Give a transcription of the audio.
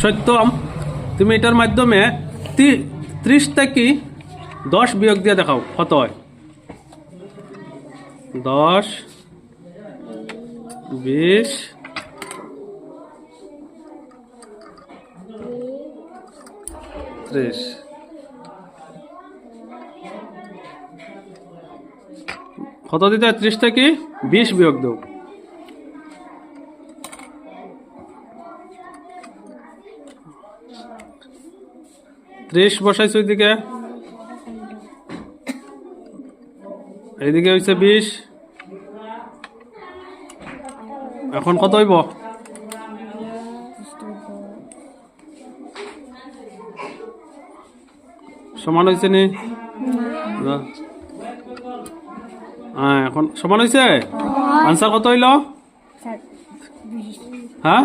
সত্যম, তুমি এটার মাধ্যমে 30 থেকে 10 বিয়োগ দিয়ে দেখাও কত হয়। 10, 20, 30। কত দিতে হয়? 30 থেকে 20 বিয়োগ দাও। ত্রিশ বসাইছো ওইদিকে, এইদিকে হয়েছে 20। এখন কত হইব? সমান হয়েছে নি? হ্যাঁ, এখন সমান হয়েছে। আনসার কত হইল? হ্যাঁ।